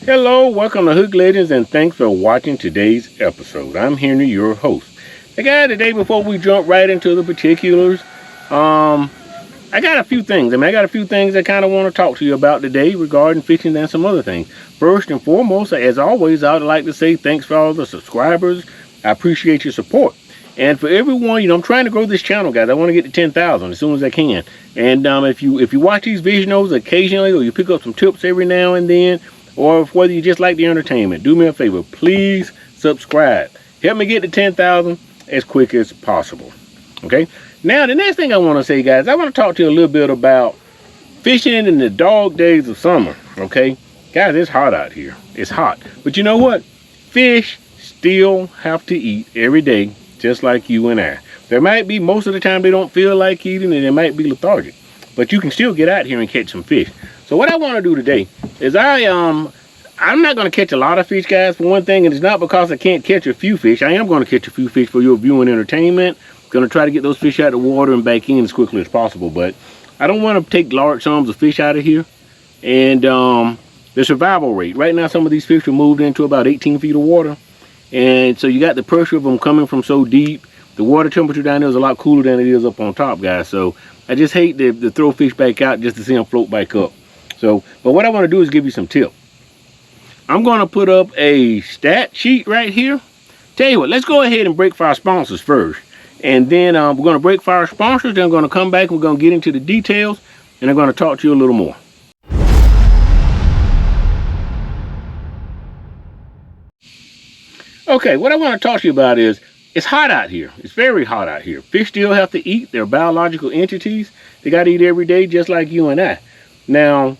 Hello, welcome to Hook Legends, and thanks for watching today's episode. I'm Henry, your host. Hey guys, today before we jump right into the particulars, I got a few things. I got a few things I kind of want to talk to you about today regarding fishing and some other things. First and foremost, as always, I would like to say thanks for all the subscribers. I appreciate your support. And for everyone, I'm trying to grow this channel, guys. I want to get to 10,000 as soon as I can. And if you watch these videos occasionally, or you pick up some tips every now and then, or whether you just like the entertainment, do me a favor, please subscribe. Help me get to 10,000 as quick as possible. Okay? Now, the next thing I want to say, guys, I want to talk to you a little bit about fishing in the dog days of summer. Okay? Guys, it's hot out here. It's hot. But you know what? Fish still have to eat every day, just like you and I. There might be, most of the time they don't feel like eating and they might be lethargic, but you can still get out here and catch some fish. So what I want to do today is I'm not going to catch a lot of fish, guys, for one thing, and it's not because I can't catch a few fish. I am going to catch a few fish for your viewing entertainment. Going to try to get those fish out of the water and back in as quickly as possible, but I don't want to take large sums of fish out of here. And the survival rate, right now some of these fish are moved into about 18 feet of water. And so you got the pressure of them coming from so deep. The water temperature down there is a lot cooler than it is up on top, guys. So I just hate to throw fish back out just to see them float back up. So, but what I want to do is give you some tips. I'm going to put up a stat sheet right here. Tell you what, let's go ahead and break for our sponsors first. And then we're going to break for our sponsors. Then I'm going to come back and we're going to get into the details. And I'm going to talk to you a little more. Okay, what I want to talk to you about is, it's hot out here. It's very hot out here. Fish still have to eat. They're biological entities. They got to eat every day just like you and I. Now,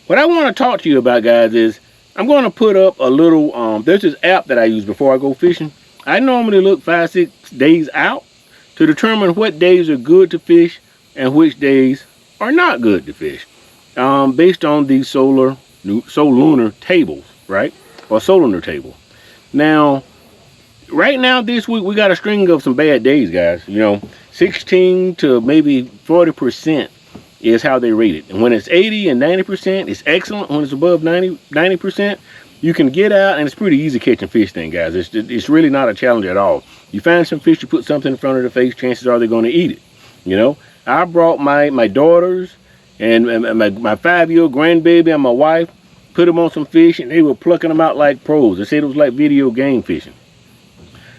what I want to talk to you about, guys, is I'm going to put up a little, there's this app that I use before I go fishing. I normally look 5-6 days out to determine what days are good to fish and which days are not good to fish, based on these solar lunar tables, right? Or solar table. Now, right now this week we got a string of some bad days, guys. 16 to maybe 40% is how they rate it. And when it's 80 and 90%, it's excellent. When it's above 90%, you can get out, and it's pretty easy catching fish then, guys. It's really not a challenge at all. You find some fish, you put something in front of the face, chances are they're going to eat it. I brought my daughters and my 5-year-old grandbaby and my wife, put them on some fish, and they were plucking them out like pros. They said it was like video game fishing.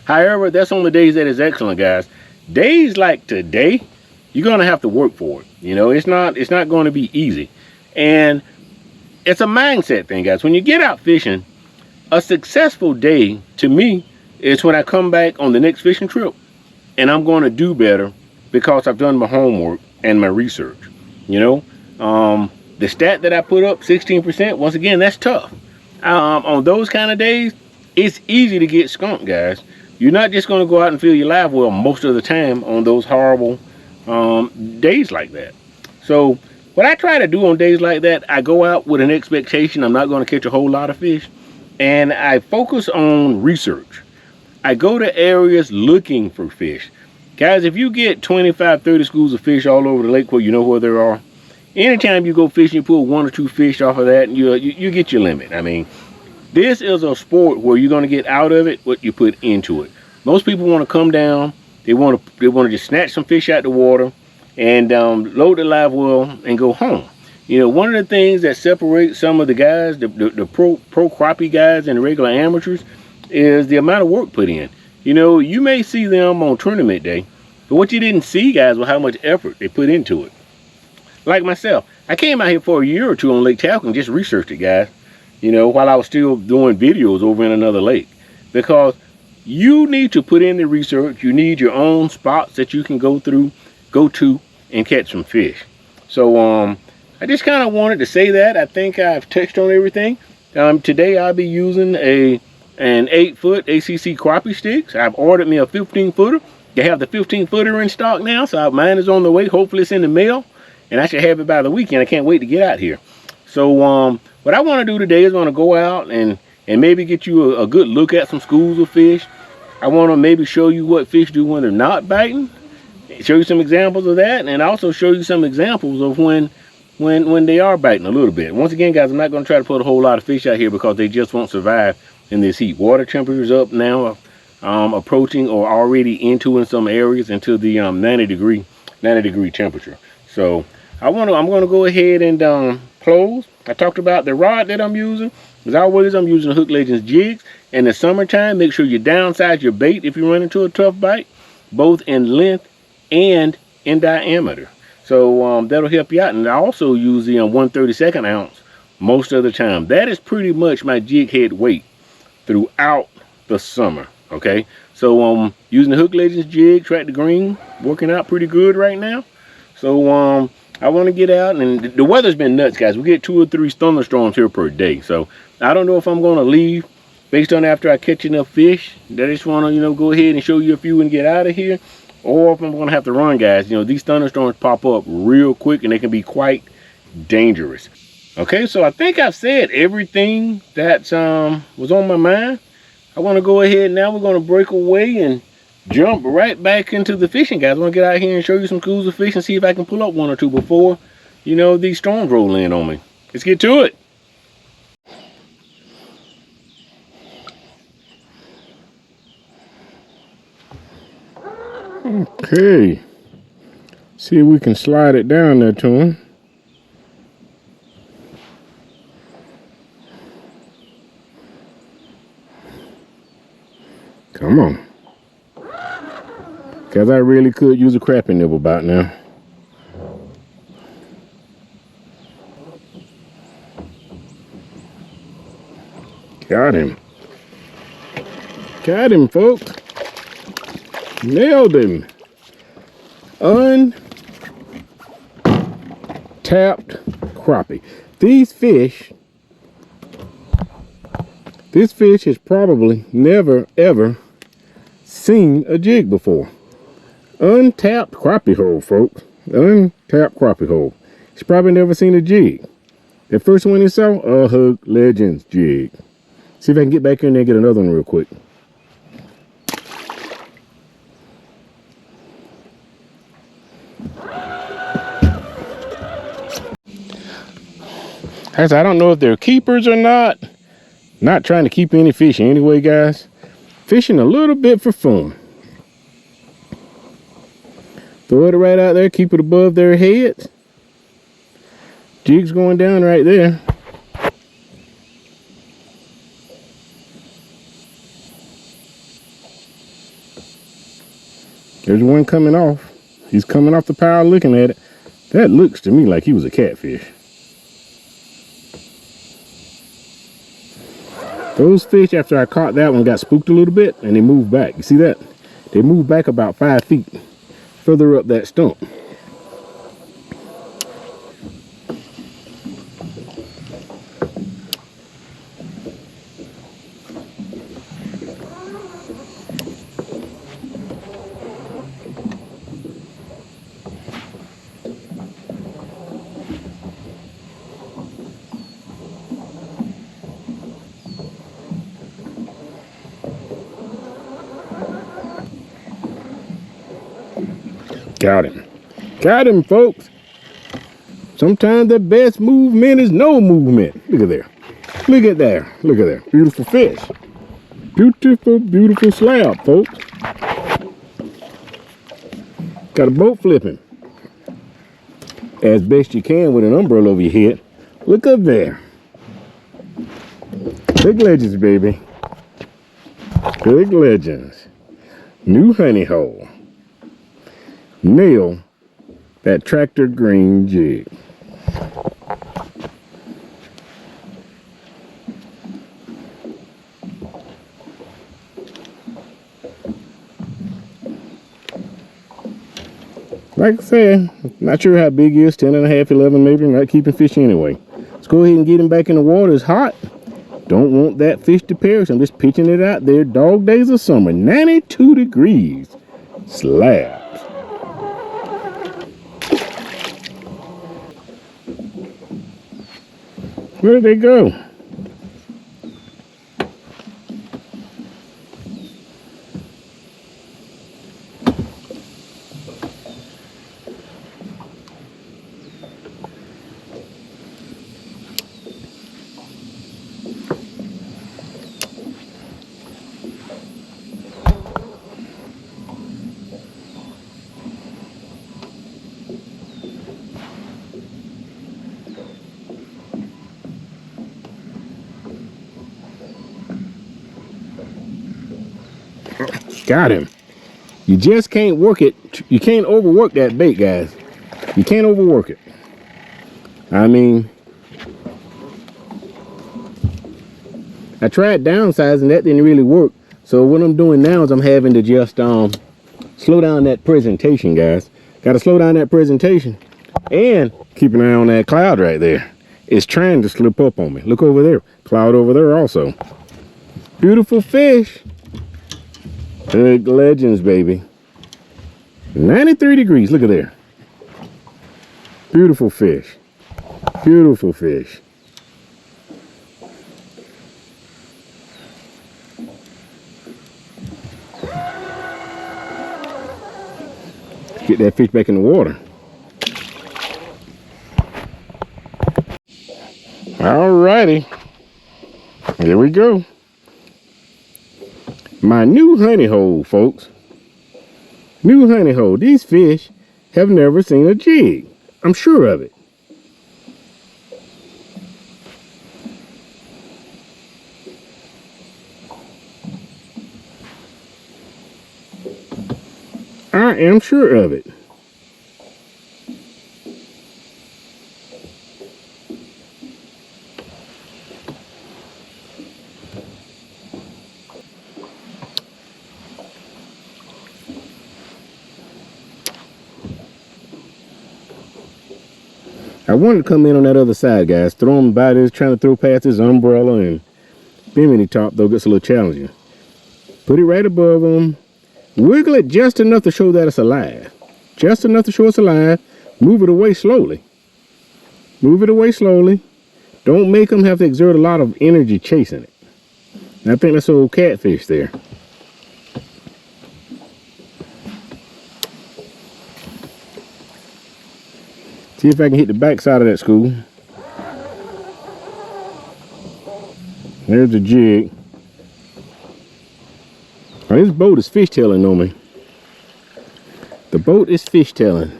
However, that's on the days that is excellent, guys. Days like today, you're going to have to work for it. It's not going to be easy. And it's a mindset thing, guys. When you get out fishing, a successful day to me is when I come back on the next fishing trip and I'm going to do better because I've done my homework and my research. The stat that I put up, 16%, once again, that's tough. On those kind of days, it's easy to get skunked, guys. You're not just going to go out and fill your live well most of the time on those horrible days like that. So what I try to do on days like that, I go out with an expectation I'm not going to catch a whole lot of fish, and I focus on research. I go to areas looking for fish. Guys, if you get 25-30 schools of fish all over the lake where you know where there are, anytime you go fishing, you pull 1 or 2 fish off of that, and you get your limit. This is a sport where you're going to get out of it what you put into it. Most people want to come down, they want to just snatch some fish out the water and load the live well and go home. One of the things that separates some of the guys, the pro crappie guys and the regular amateurs, is the amount of work put in. You may see them on tournament day, but what you didn't see, guys, was how much effort they put into it. Like myself, I came out here for a year or two on Lake Talquin, just researched it, guys, while I was still doing videos over in another lake. Because you need to put in the research. You need your own spots that you can go to and catch some fish. So I just kind of wanted to say that. I think I've touched on everything. Today I'll be using an 8-foot ACC crappie sticks. I've ordered me a 15-footer. They have the 15-footer in stock now, so mine is on the way. Hopefully it's in the mail, and I should have it by the weekend. I can't wait to get out here. So what I want to do today is want to go out and maybe get you a good look at some schools of fish. I want to maybe show you what fish do when they're not biting, show you some examples of that, and also show you some examples of when when they are biting a little bit. Once again, guys, I'm not going to try to put a whole lot of fish out here because they just won't survive in this heat. Water temperatures up now, approaching or already in some areas into the 90 degree temperature. So I'm going to go ahead and close. I talked about the rod that I'm using. As always, I'm using Hook Legends jigs. In the summertime, make sure you downsize your bait if you run into a tough bite, both in length and in diameter. So that'll help you out. And I also use the 1/32 ounce most of the time. That is pretty much my jig head weight throughout the summer. Okay, so using the Hook Legends jig, track the green, working out pretty good right now. So I want to get out, and the weather's been nuts, guys. We get 2 or 3 thunderstorms here per day. So I don't know if I'm going to leave based on after I catch enough fish that I just want to, go ahead and show you a few and get out of here, or if I'm going to have to run, guys. These thunderstorms pop up real quick and they can be quite dangerous. Okay, so I think I've said everything that was on my mind. I want to go ahead now. We're going to break away and jump right back into the fishing, guys. I want to get out here and show you some schools of fish and see if I can pull up 1 or 2 before, these storms roll in on me. Let's get to it. Okay. See if we can slide it down there to him. Come on. Because I really could use a crappie nibble about now. Got him. Got him, folks. Nailed him. Untapped crappie. This fish has probably never ever seen a jig before. Untapped crappie hole, folks. Untapped crappie hole. He's probably never seen a jig. The first one he saw, a Hook Legends jig. See if I can get back in there and get another one real quick. I don't know if they're keepers or not. Not trying to keep any fish anyway, guys. Fishing a little bit for fun. Throw it right out there, keep it above their heads. Jig's going down right there. There's one coming off. He's coming off the pile looking at it. That looks to me like he was a catfish. Those fish, after I caught that one, got spooked a little bit and they moved back. You see that? They moved back about 5 feet further up that stump. Got him. Got him, folks. Sometimes the best movement is no movement. Look at there. Look at there. Look at there. Beautiful fish. Beautiful, beautiful slab, folks. Got a boat flipping. As best you can with an umbrella over your head. Look up there. Big Legends, baby. Big Legends. New honey hole. Nail that tractor green jig. Like I said, not sure how big he is, 10 and a half, 11 maybe. Not keeping fish anyway. Let's go ahead and get him back in the water. It's hot. Don't want that fish to perish. I'm just pitching it out there. Dog days of summer, 92 degrees. Slabs. Where did they go? Got him. You just can't work it. You can't overwork that bait, guys. You can't overwork it. I mean, I tried downsizing, that didn't really work. So what I'm doing now is I'm having to just slow down that presentation, guys. Got to slow down that presentation and keep an eye on that cloud right there. It's trying to slip up on me. Look over there. Cloud over there also. Beautiful fish. Big legends, baby. 93 degrees. Look at there. Beautiful fish. Beautiful fish. Get that fish back in the water. Alrighty. Here we go. My new honey hole, folks. New honey hole. These fish have never seen a jig. I'm sure of it. I am sure of it. I wanted to come in on that other side, guys. Throw him by this, trying to throw past his umbrella and bimini top, though, gets a little challenging. Put it right above him. Wiggle it just enough to show that it's alive. Just enough to show it's alive. Move it away slowly. Move it away slowly. Don't make them have to exert a lot of energy chasing it. And I think that's an old catfish there. See if I can hit the back side of that school. There's the jig. Oh, this boat is fishtailing on me. The boat is fishtailing.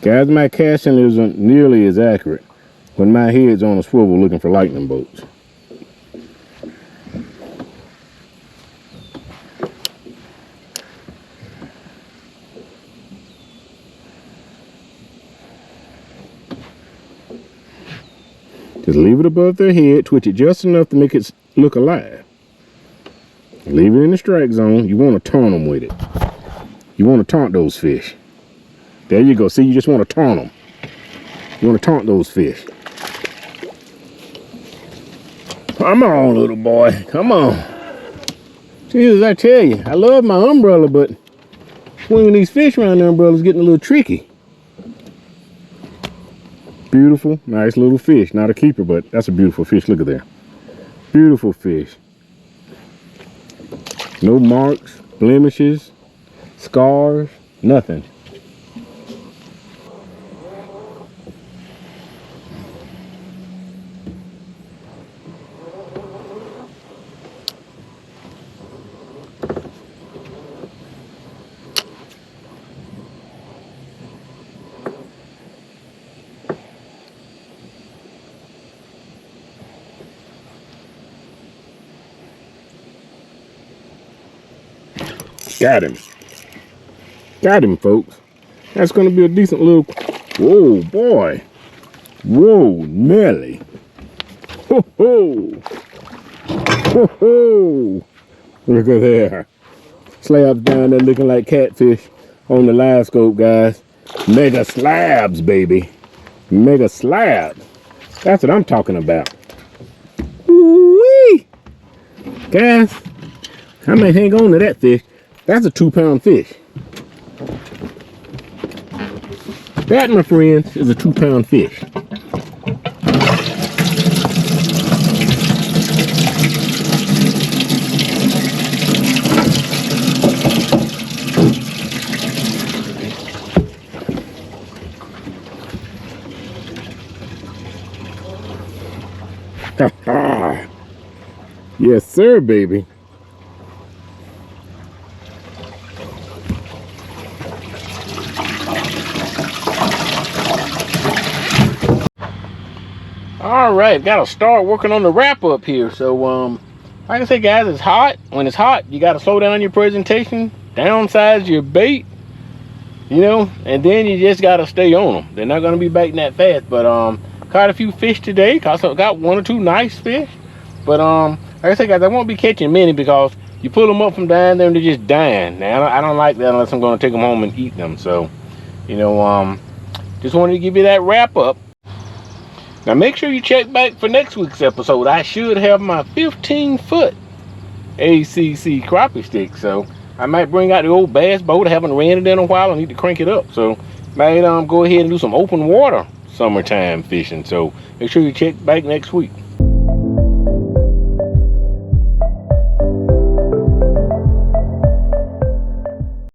Guys, my casting isn't nearly as accurate when my head's on a swivel looking for lightning bolts. Just leave it above their head, twitch it just enough to make it look alive. Leave it in the strike zone. You want to taunt them with it. You want to taunt those fish. There you go. See, you just want to taunt them. You want to taunt those fish. Come on, little boy. Come on. Jesus, I tell you, I love my umbrella, but swinging these fish around the umbrella is getting a little tricky. Beautiful, nice little fish. Not a keeper, but that's a beautiful fish. Look at there. Beautiful fish. No marks, blemishes, scars, nothing. Got him. Got him, folks. That's going to be a decent little... Whoa, boy. Whoa, Nelly. Ho, ho. Ho, ho. Look at there. Slabs down there looking like catfish on the live scope, guys. Mega slabs, baby. Mega slabs. That's what I'm talking about. Woo-wee. Guys, I may hang on to that fish. That's a 2-pound fish. That, my friends, is a 2-pound fish. Yes, sir, baby. All right, gotta start working on the wrap up here. So like I said, guys, it's hot. When it's hot, you gotta slow down your presentation, downsize your bait, you know, and then you just gotta stay on them. They're not gonna be biting that fast. But caught a few fish today. Got one or two nice fish. But like I said, guys, I won't be catching many because you pull them up from down there and they're just dying. Now I don't like that unless I'm gonna take them home and eat them. So, you know, just wanted to give you that wrap up. Now make sure you check back for next week's episode. I should have my 15-foot ACC crappie stick. So I might bring out the old bass boat. I haven't ran it in a while. I need to crank it up. So might go ahead and do some open water summertime fishing. So make sure you check back next week.